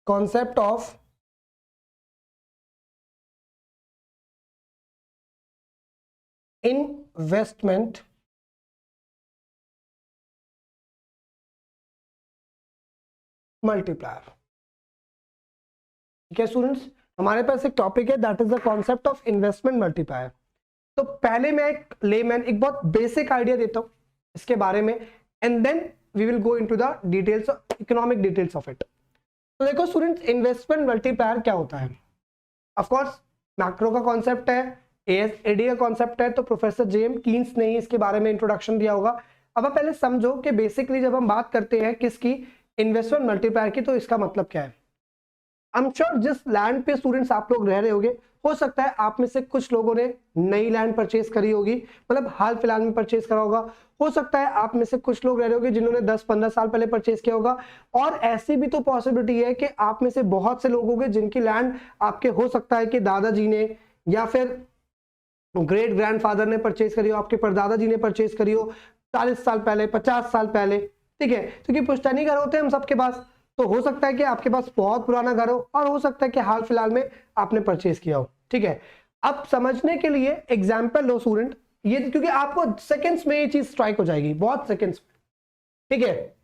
Concept of investment multiplier. ठीक है students, हमारे पास एक टॉपिक है that is the concept of investment multiplier. तो पहले मैं एक लेमैन एक बहुत बेसिक आइडिया देता हूं इसके बारे में, and then we will go into the details, economic details of it. तो देखो स्टूडेंट्स, इन्वेस्टमेंट मल्टीप्लायर क्या होता है? ऑफ कोर्स मैक्रो का कॉन्सेप्ट है, एएसएडी का कॉन्सेप्ट है, तो प्रोफेसर जेम कीन्स ने इसके बारे में इंट्रोडक्शन दिया होगा। अब आप पहले समझो कि बेसिकली जब हम बात करते हैं किसकी, इन्वेस्टमेंट मल्टीप्लायर की, तो इसका मतलब क्या है। आई एम श्योर जिस लैंड पे स्टूडेंट्स आप लोग रह रहे होंगे, हो सकता है आप में से कुछ लोगों ने नई लैंड परचेज करी होगी, मतलब हाल फिलहाल में परचेज करा होगा। हो सकता है आप में से कुछ लोग रह रहे होंगे जिन्होंने 10-15 साल पहले परचेज किया होगा, और ऐसी भी तो पॉसिबिलिटी है कि आप में से बहुत से लोग होंगे जिनकी लैंड आपके हो सकता है कि दादाजी ने या फिर ग्रेट ग्रैंडफादर ने परचेज करी हो, आपके परदादा जी ने परचेज करी हो 40 साल पहले, 50 साल पहले। ठीक है, क्योंकि पुश्तैनी घर होते हैं हम सबके पास, तो हो सकता है कि आपके पास बहुत पुराना घर हो, और हो सकता है कि हाल फिलहाल में आपने परचेज किया हो। ठीक है, अब समझने के लिए एग्जाम्पल लो स्टूडेंट, ये क्योंकि आपको सेकेंड्स में ये चीज स्ट्राइक हो जाएगी, बहुत सेकेंड्स में। ठीक है,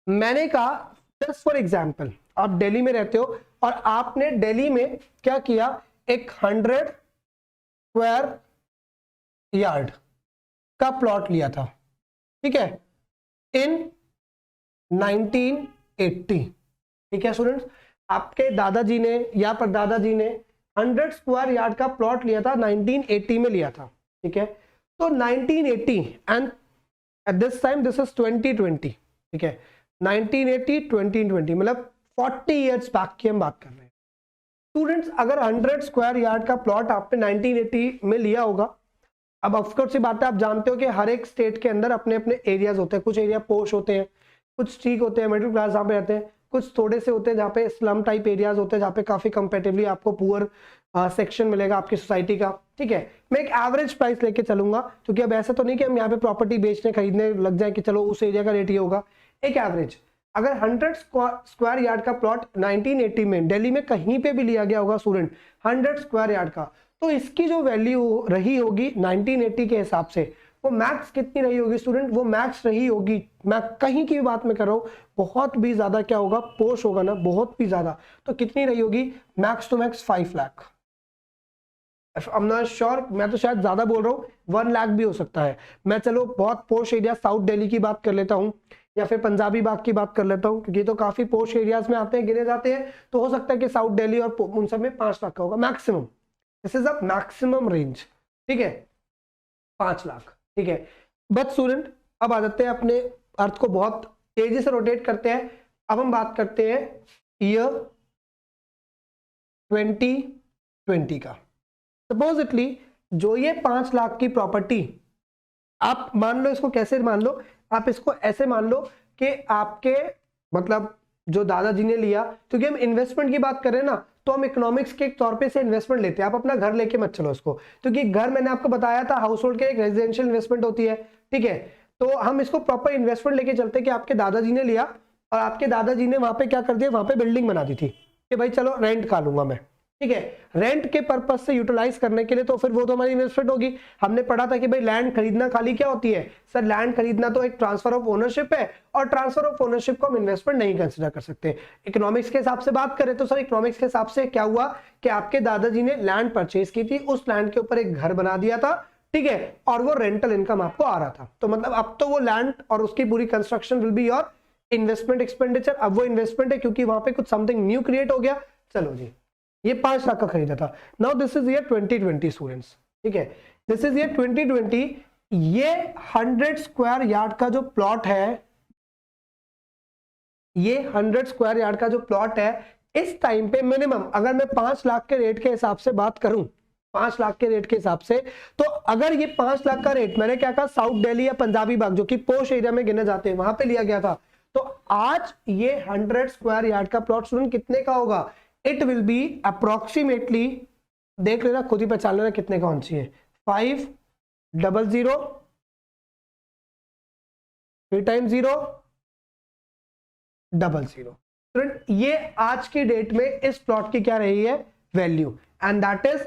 मैंने कहा जस्ट फॉर एग्जाम्पल, आप दिल्ली में रहते हो और आपने दिल्ली में क्या किया, एक 100 स्क्वायर यार्ड का प्लॉट लिया था। ठीक है, इन 1980। ठीक है स्टूडेंट्स, आपके दादाजी ने या परदादा जी ने 100 स्क्वायर यार्ड का प्लॉट लिया था, 1980 में लिया था। ठीक है, तो 1980 and at this time this is 2020। ठीक है, 1980 2020 मतलब 40 इयर्स बैक की हम बात कर रहे हैं। स्टूडेंट्स, अगर 100 स्क्वायर यार्ड का प्लॉट आपने 1980 में लिया होगा, अब ऑफकोर्स ये बात है, आप जानते हो कि हर एक स्टेट के अंदर अपने अपने एरियाज होते हैं, कुछ एरिया पोश होते हैं, कुछ ठीक होते हैं, मिडिल क्लास जहाँ पे रहते हैं, कुछ थोड़े से होते हैं जहाँ पे स्लम टाइप एरियाज होते हैं, जहाँ पे काफी कंपेटिवली आपको पुअर सेक्शन मिलेगा आपकी सोसाइटी का। ठीक है, मैं एक एवरेज प्राइस लेके चलूंगा, क्योंकि अब ऐसा तो नहीं कि हम यहाँ पे प्रॉपर्टी बेचने खरीदने लग जाए कि चलो उस एरिया का रेट ये होगा। एक एवरेज, अगर 100 स्क्वायर यार्ड का प्लॉट 1980 में दिल्ली में कहीं पे भी लिया गया होगा स्टूडेंट, 100 स्क्वायर यार्ड का, तो इसकी जो वैल्यू रही होगी 1980 के हिसाब से, वो मैक्स कितनी रही होगी स्टूडेंट? वो मैक्स रही होगी, मैं कहीं की भी बात में कर रहा हूं, बहुत भी ज्यादा क्या होगा, पोश होगा ना, बहुत भी ज्यादा, तो कितनी रही होगी? Max to max 5 lakh. I am not sure, मैं तो शायद ज्यादा बोल रहा हूं, 1 लाख भी हो सकता है। मैं चलो बहुत पोश एरिया साउथ दिल्ली की बात कर लेता हूं, या फिर पंजाबी बाग की बात कर लेता हूं, क्योंकि तो काफी पोश एरियाज में आते हैं, गिने जाते हैं, तो हो सकता है कि साउथ दिल्ली और उन सब में 5 लाख का होगा maximum. This is a maximum range. ठीक है, 5 लाख। ठीक है, बट स्टूडेंट अब आ जाते हैं अपने अर्थ को बहुत तेजी से रोटेट करते हैं। अब हम बात करते हैं ईयर 2020 का। सपोजिटली जो ये 5 लाख की प्रॉपर्टी, आप मान लो इसको कैसे मान लो, आप इसको ऐसे मान लो कि आपके मतलब जो दादाजी ने लिया, क्योंकि हम इन्वेस्टमेंट की बात कर रहे हैं ना, तो हम इकोनॉमिक्स के तौर पे से इन्वेस्टमेंट लेते हैं। आप अपना घर लेके मत चलो इसको, क्योंकि घर मैंने आपको बताया था हाउस होल्ड के एक रेजिडेंशियल इन्वेस्टमेंट होती है। ठीक है, तो हम इसको प्रॉपर इन्वेस्टमेंट लेके चलते हैं कि आपके दादाजी ने लिया और आपके दादाजी ने वहां पे क्या कर दिया, वहां पे बिल्डिंग बना दी थी कि भाई चलो रेंट खा लूंगा मैं। ठीक है, रेंट के पर्पस से यूटिलाइज करने के लिए, तो फिर वो तो हमारी इन्वेस्टमेंट होगी। हमने पढ़ा था कि भाई लैंड खरीदना खाली क्या होती है सर, लैंड खरीदना तो एक ट्रांसफर ऑफ ओनरशिप है, और ट्रांसफर ऑफ ओनरशिप को हम इन्वेस्टमेंट नहीं कंसिडर कर सकते। इकोनॉमिक्स के हिसाब से बात करें तो सर, इकोनॉमिक्स के हिसाब से क्या हुआ कि आपके दादाजी ने लैंड परचेज की थी, उस लैंड के ऊपर एक घर बना दिया था। ठीक है, और वो रेंटल इनकम आपको आ रहा था, तो मतलब अब तो वो लैंड और उसकी पूरी construction will be your investment expenditure. अब वो इन्वेस्टमेंट है क्योंकि वहां पे कुछ समथिंग न्यू क्रिएट हो गया। चलो जी, ये 5 लाख का खरीदा था। Now this is year 2020 students. ठीक है, दिस इज ईयर 2020। ये 100 स्क्वायर यार्ड का जो प्लॉट है, ये 100 स्क्वायर यार्ड का जो प्लॉट है, इस टाइम पे मिनिमम अगर मैं 5 लाख के रेट के हिसाब से बात करूं, 5 लाख के रेट के हिसाब से, तो अगर ये 5 लाख का रेट, मैंने क्या कहा, साउथ दिल्ली या पंजाबी बाग जो कि पोश एरिया में गिने जाते हैं, वहां पे लिया गया था, तो आज ये 100 स्क्वायर यार्ड का प्लॉट स्टूडेंट कितने का होगा? इट विल बी अप्रोक्सीमेटली, देख लेना खुद ही पहचान लेना कितने का होना चाहिए, 500 3 टाइम 0 00। स्टूडेंट ये आज की डेट में इस प्लॉट की क्या रही है value, and that is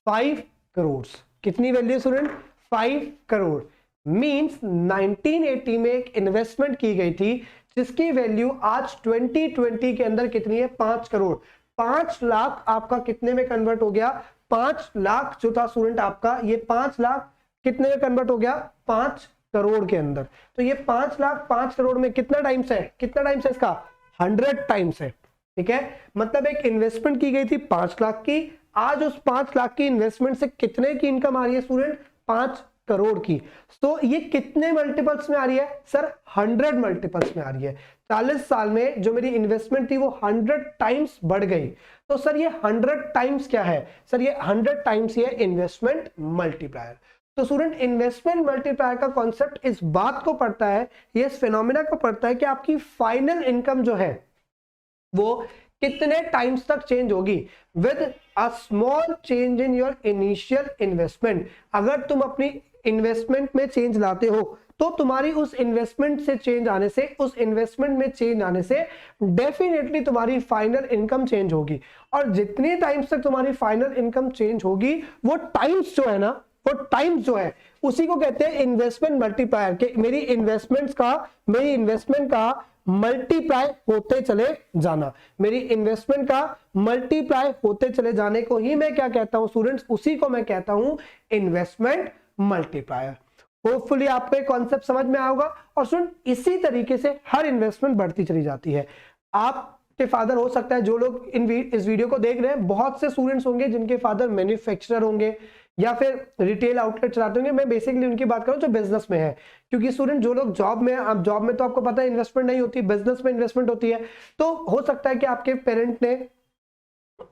5 crore. कितनी वैल्यू स्टूडेंट? 5 करोड़। मींस 1980 में एक इन्वेस्टमेंट की गई थी जिसकी वैल्यू आज 2020 के अंदर कितनी है? 5 करोड़। 5 लाख आपका कितने में कन्वर्ट हो गया? 5 लाख जो था स्टूडेंट आपका, ये 5 लाख कितने में कन्वर्ट हो गया? 5 करोड़ के अंदर। तो ये 5 लाख 5 करोड़ में कितना टाइम्स है? कितना टाइम्स है इसका? 100 टाइम्स है। ठीक है, मतलब एक इन्वेस्टमेंट की गई थी 5 लाख की, आज उस 5 लाख की इन्वेस्टमेंट से कितने की इनकम आ रही है स्टूडेंट? 5 करोड़ की। तो ये कितने मल्टीपल्स में आ रही है सर? 100 मल्टीपल्स में आ रही है। 40 साल में जो मेरी इन्वेस्टमेंट थी वो 100 टाइम्स बढ़ गई। तो सर ये 100 टाइम्स क्या है? सर ये 100 टाइम्स ये इन्वेस्टमेंट मल्टीप्लायर। तो स्टूडेंट इन्वेस्टमेंट मल्टीप्लायर का कॉन्सेप्ट इस बात को पढ़ता है, ये इस फिनोमिना को पढ़ता है कि आपकी फाइनल इनकम जो है वो कितने टाइम्स तक चेंज होगी with a small change in your initial investment. अगर तुम अपनी इन्वेस्टमेंट में चेंज लाते हो तो तुम्हारी उस इन्वेस्टमेंट से चेंज आने से, उस इन्वेस्टमेंट में चेंज आने से डेफिनेटली तुम्हारी फाइनल इनकम चेंज होगी। और जितनी टाइम्स तक तुम्हारी फाइनल इनकम चेंज होगी वो टाइम्स जो है ना, वो टाइम्स जो है उसी को कहते हैं इन्वेस्टमेंट मल्टीप्लायर के। मेरी इन्वेस्टमेंट का मल्टीप्लाई होते चले जाना, मेरी इन्वेस्टमेंट का मल्टीप्लाई होते चले जाने को ही मैं क्या कहता हूं स्टूडेंट्स? उसी को मैं कहता हूं इन्वेस्टमेंट मल्टीप्लायर। होपफुली आपको एक कॉन्सेप्ट समझ में आएगा। और स्टूडेंट इसी तरीके से हर इन्वेस्टमेंट बढ़ती चली जाती है। आपके फादर हो सकता है, जो लोग इस वीडियो को देख रहे हैं, बहुत से स्टूडेंट्स होंगे जिनके फादर मैन्युफैक्चरर होंगे या फिर रिटेल आउटलेट चलाते होंगे। मैं बेसिकली उनकी बात करूं जो बिजनेस में है, क्योंकि स्टूडेंट जो लोग जॉब में, अब जॉब में तो आपको पता है इन्वेस्टमेंट नहीं होती, बिजनेस में इन्वेस्टमेंट होती है। तो हो सकता है कि आपके पेरेंट ने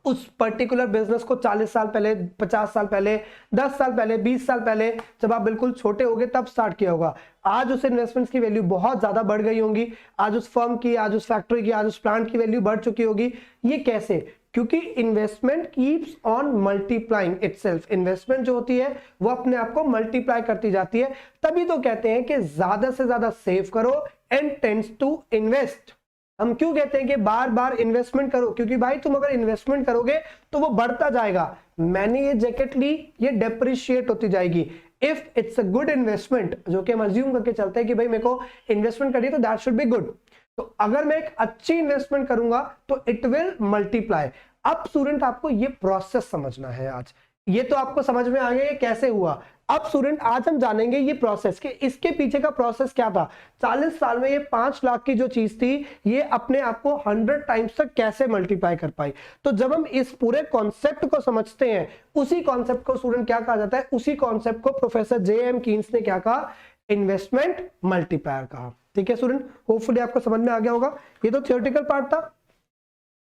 उस पर्टिकुलर बिजनेस को 40 साल पहले, 50 साल पहले, 10 साल पहले, 20 साल पहले, जब आप बिल्कुल छोटे होंगे तब स्टार्ट किया होगा। आज उस इन्वेस्टमेंट्स की वैल्यू बहुत ज्यादा बढ़ गई होंगी, आज उस फर्म की, आज उस फैक्ट्री की, आज उस प्लांट की वैल्यू बढ़ चुकी होगी। ये कैसे? क्योंकि investment keeps on multiplying itself. Investment जो होती है वो अपने आप को मल्टीप्लाई करती जाती है। तभी तो कहते हैं कि ज्यादा से ज्यादा सेव करो एंड टेंड्स टू इन्वेस्ट। हम क्यों कहते हैं कि बार बार इन्वेस्टमेंट करो? क्योंकि भाई तुम अगर इन्वेस्टमेंट करोगे तो वो बढ़ता जाएगा। मैंने ये जैकेट ली, ये डेप्रिशिएट होती जाएगी। If it's a good investment, जो कि हम अज्यूम करके चलते हैं कि भाई मेरे को इन्वेस्टमेंट करनी है तो दैट शुड बी गुड। तो अगर मैं एक अच्छी इन्वेस्टमेंट करूंगा तो इट विल मल्टीप्लाई। अब स्टूडेंट आपको ये प्रोसेस समझना है। आज ये तो आपको समझ में आ गया कैसे हुआ। अब स्टूडेंट आज हम जानेंगे ये प्रोसेस कि इसके पीछे का प्रोसेस क्या था। 40 साल में ये 5 लाख की जो चीज थी ये अपने आप को 100 टाइम्स तक कैसे मल्टीप्लाई कर पाई। तो जब हम इस पूरे कॉन्सेप्ट को समझते हैं, उसी कॉन्सेप्ट को स्टूडेंट क्या कहा जाता है? उसी कॉन्सेप्ट को प्रोफेसर जे.एम. कीन्स ने क्या कहा? इन्वेस्टमेंट मल्टीप्लायर कहा। ठीक है स्टूडेंट, होपफुली आपको समझ में आ गया होगा। ये तो थियोरेटिकल पार्ट था।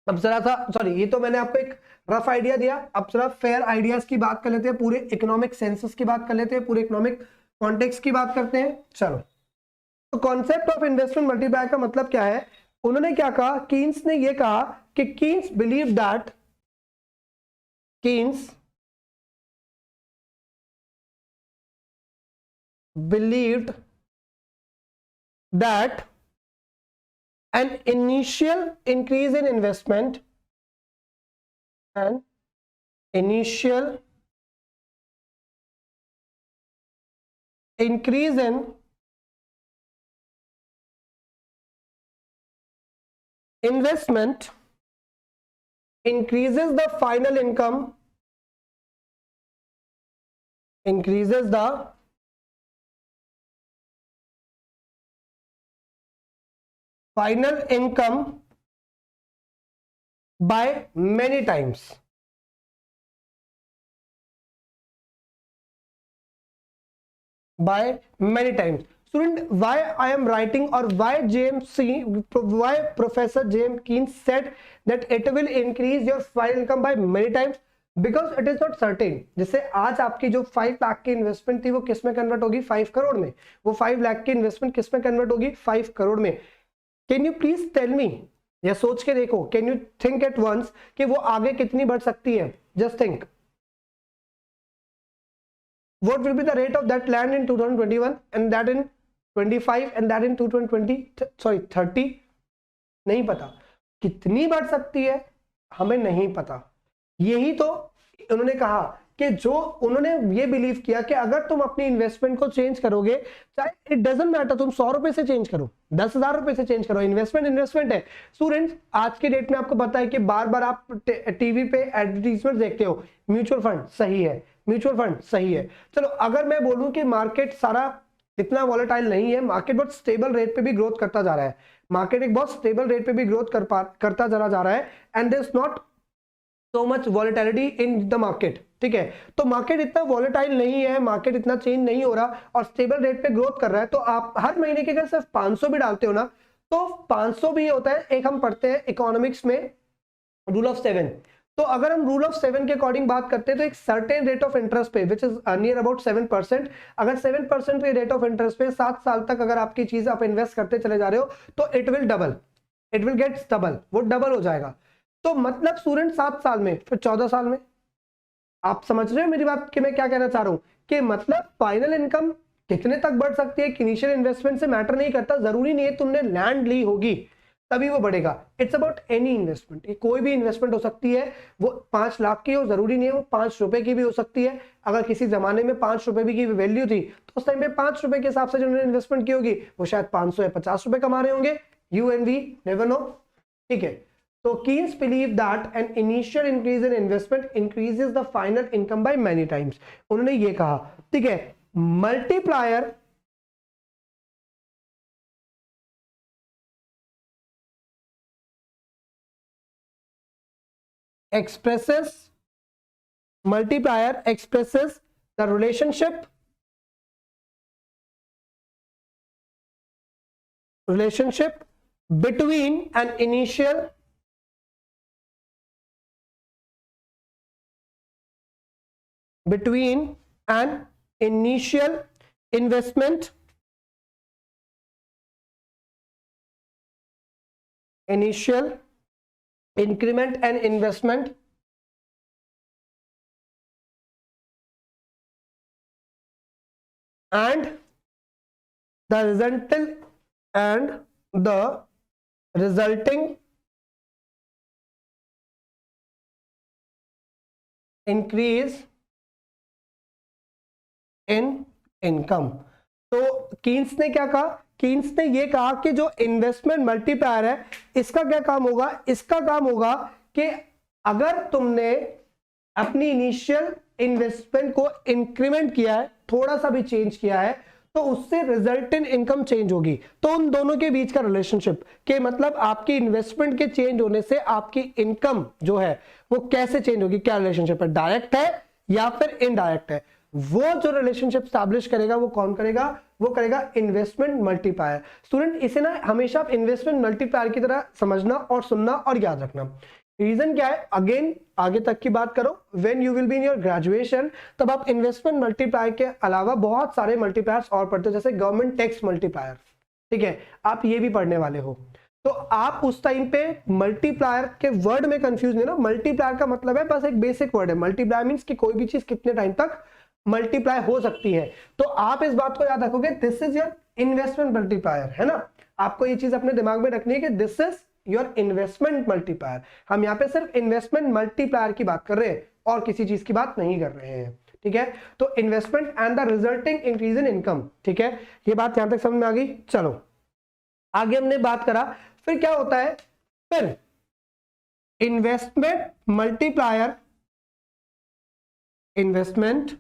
अब जरा सा, सॉरी, ये तो मैंने आपको एक रफ आइडिया दिया। अब जरा फेयर आइडियाज की बात कर लेते हैं, पूरे इकोनॉमिक सेंसस की बात कर लेते हैं, पूरे इकोनॉमिक कॉन्टेक्स्ट की बात करते हैं। चलो, तो कॉन्सेप्ट ऑफ इन्वेस्टमेंट मल्टीप्लायर का मतलब क्या है? उन्होंने क्या कहा? कीन्स ने ये कहा कि Keynes believe that an initial increase in investment increases the final income, by many times. Student, why I am writing, or why Professor J.M. Keynes said that it will increase your final income by many times? Because it is not certain. जैसे आज आपकी जो 5 लाख की investment थी वो किस में convert होगी? 5 करोड़ में। वो 5 लाख की इन्वेस्टमेंट किस में कन्वर्ट होगी? 5 करोड़ में। Can you please tell me, या सोच के देखो, can you think at once कि वो आगे कितनी बढ़ सकती है? Just think, what will be the rate of that land in 2021 and that in 25 and that in 2020, sorry 30? नहीं पता। कितनी बढ़ सकती है हमें नहीं पता। यही तो उन्होंने कहा कि जो उन्होंने ये बिलीव किया कि अगर तुम अपनी इन्वेस्टमेंट को चेंज करोगे, चाहे इट डजंट मैटर तुम 100 रुपए से चेंज करो, 10,000 रुपए से चेंज करो, इन्वेस्टमेंट है। स्टूडेंट्स आज के डेट में आपको पता है कि बार बार आप टीवी पे एडवर्टीजमेंट देखते हो, म्यूचुअल फंड सही है, म्यूचुअल फंड सही है। चलो अगर मैं बोलूं कि मार्केट सारा इतना वॉलेटाइल नहीं है, मार्केट बहुत स्टेबल रेट पे भी ग्रोथ करता जा रहा है, मार्केट एक बहुत स्टेबल रेट पे भी ग्रोथ करता चला जा रहा है, and there is not so much volatility in the market, ठीक है। तो मार्केट इतना वॉलेटाइल नहीं है, मार्केट इतना चेंज नहीं हो रहा और स्टेबल रेट पे ग्रोथ कर रहा है, तो आप हर महीने के अगर सिर्फ 500 भी डालते हो ना, तो 500 भी होता है, एक हम पढ़ते हैं इकोनॉमिक्स में रूल ऑफ 7, तो अगर हम रूल ऑफ 7 के अकॉर्डिंग बात करते हैं तो एक सर्टेन रेट ऑफ इंटरेस्ट पे विच इज नियर अबाउट 7%, अगर 7% पे रेट ऑफ इंटरेस्ट पे 7 साल तक अगर आपकी चीज आप इन्वेस्ट करते चले जा रहे हो तो it will double, it will get double, वो डबल हो जाएगा। तो मतलब स्टूडेंट 7 साल में, फिर 14 साल में, आप समझ रहे हो मेरी बात कि मैं क्या कहना चाह रहा हूं कि मतलब फाइनल इनकम कितने तक बढ़ सकती है इनिशियल इन्वेस्टमेंट से मैटर नहीं करता, जरूरी नहीं है तुमने लैंड ली होगी तभी वो बढ़ेगा। इट्स अबाउट एनी इन्वेस्टमेंट, कोई भी इन्वेस्टमेंट हो सकती है, वो 5 लाख की हो जरूरी नहीं है वो 5 रुपए की भी हो सकती है। अगर किसी जमाने में 5 रुपए की वैल्यू थी तो उस टाइम पे 5 रुपए के हिसाब से जिन्होंने इन्वेस्टमेंट की होगी वो शायद 500 या 50 रुपए कमा रहे होंगे, you and we never know, ठीक है। तो Keynes believe that an initial increase in investment increases the final income by many times, उन्होंने ये कहा, ठीक है। Multiplier expresses the relationship between an initial investment, initial increment and investment and the resulting increase in income। तो Keynes ने क्या कहा, Keynes ने ये कहा कि जो इन्वेस्टमेंट मल्टीप्लायर है इसका क्या काम होगा, इसका काम होगा कि अगर तुमने अपनी इनिशियल इन्वेस्टमेंट को इंक्रीमेंट किया है, थोड़ा सा भी चेंज किया है, तो उससे रिजल्ट इन इनकम चेंज होगी। तो उन दोनों के बीच का रिलेशनशिप के मतलब आपकी इन्वेस्टमेंट के चेंज होने से आपकी इनकम जो है वो कैसे चेंज होगी, क्या रिलेशनशिप है, डायरेक्ट है या फिर इनडायरेक्ट है, वो जो रिलेशनशिप स्टैब्लिश करेगा वो कौन करेगा, वो करेगा इन्वेस्टमेंट मल्टीप्लायर। स्टूडेंट इसे ना हमेशा आप इन्वेस्टमेंट मल्टीप्लायर की तरह समझना और सुनना और याद रखना। रीजन क्या है, अगेन आगे तक की बात करो, when you will be in your graduation तब आप इन्वेस्टमेंट मल्टीप्लायर के अलावा बहुत सारे मल्टीप्लायर्स और पढ़ते हो, जैसे गवर्नमेंट टैक्स मल्टीप्लायर, ठीक है, आप ये भी पढ़ने वाले हो। तो आप उस टाइम पे मल्टीप्लायर के वर्ड में कंफ्यूज नहीं ना, मल्टीप्लायर का मतलब है बस एक बेसिक वर्ड है, मल्टीप्लायर मींस कि कोई भी चीज कितने टाइम तक मल्टीप्लाई हो सकती है। तो आप इस बात को याद रखोगे, this is your investment multiplier, है ना, आपको ये चीज अपने दिमाग में रखनी है कि this is your investment multiplier. हम यहाँ पे सिर्फ इन्वेस्टमेंट मल्टीप्लायर की बात कर रहे हैं और किसी चीज की बात नहीं कर रहे हैं, ठीक है। तो investment and the resulting increase in income, ठीक है, ये बात यहां तक समझ में आ गई। चलो आगे हमने बात करा, फिर क्या होता है, फिर investment multiplier, investment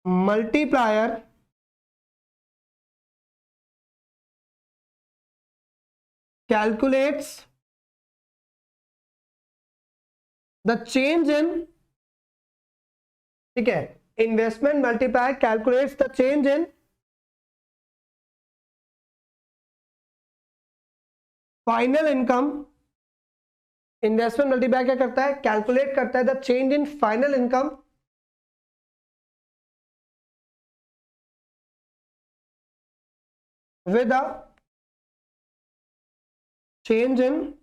multiplier calculates the change in, ठीक है, investment multiplier calculates the change in final income. Investment multiplier क्या करता है, कैलकुलेट करता है the change in final income with a change in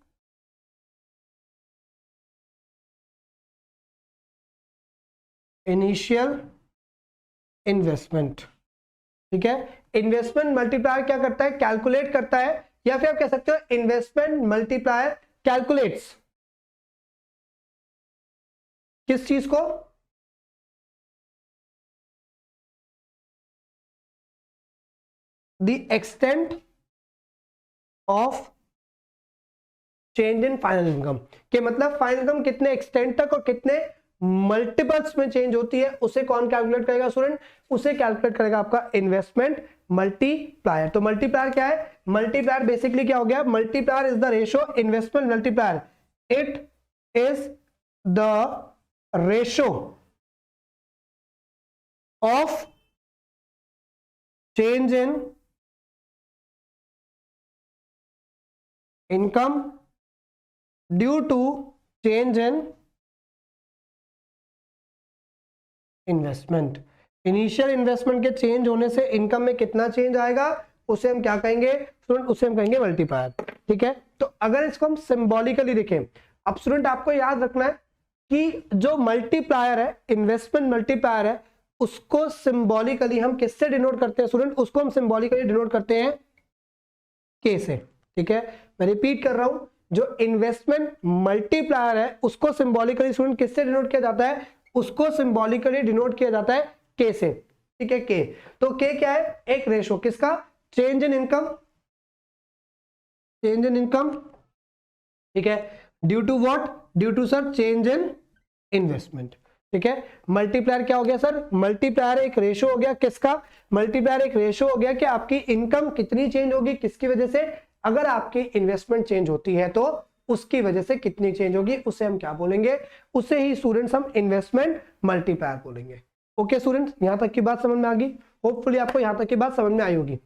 initial investment, ठीक है। इन्वेस्टमेंट मल्टीप्लायर क्या करता है, कैलकुलेट करता है या फिर आप कह सकते हो इन्वेस्टमेंट मल्टीप्लायर कैलकुलेट्स किस चीज को, the extent of change in final income, के मतलब फाइनल इनकम कितने एक्सटेंट तक और कितने मल्टीपल्स में चेंज होती है, उसे कौन कैलकुलेट करेगा स्टूडेंट, उसे कैलकुलेट करेगा आपका इन्वेस्टमेंट मल्टीप्लायर। तो मल्टीप्लायर क्या है, मल्टीप्लायर बेसिकली क्या हो गया, multiplier is the ratio, investment multiplier it is the ratio of change in income due to change in investment. Initial investment के चेंज होने से इनकम में कितना चेंज आएगा, उसे हम क्या कहेंगे स्टूडेंट, उसे हम कहेंगे मल्टीप्लायर। ठीक है, तो अगर इसको हम सिंबॉलिकली देखें, अब स्टूडेंट आपको याद रखना है कि जो मल्टीप्लायर है, इन्वेस्टमेंट मल्टीप्लायर है, उसको सिंबॉलिकली हम किससे डिनोट करते हैं स्टूडेंट, उसको हम सिंबॉलिकली डिनोट करते हैं के से। ठीक है, मैं रिपीट कर रहा हूं, जो इन्वेस्टमेंट मल्टीप्लायर है उसको सिंबॉलिकली स्टूडेंट किससे डिनोट किया जाता है, उसको सिंबॉलिकली डिनोट किया जाता है के से। ठीक है, के, तो के क्या है, एक रेशो किसका, change in income, change in income, ठीक है, due to what, due to sir change in investment. ठीक है, मल्टीप्लायर क्या हो गया सर, मल्टीप्लायर एक रेशो हो गया किसका, मल्टीप्लायर एक रेशो हो गया कि आपकी इनकम कितनी चेंज होगी, किसकी वजह से, अगर आपकी इन्वेस्टमेंट चेंज होती है तो उसकी वजह से कितनी चेंज होगी, उसे हम क्या बोलेंगे, उसे ही स्टूडेंट्स हम इन्वेस्टमेंट मल्टीप्लायर बोलेंगे। ओके स्टूडेंट्स, यहां तक की बात समझ में आ गई, होपफुली आपको यहां तक की बात समझ में आई होगी।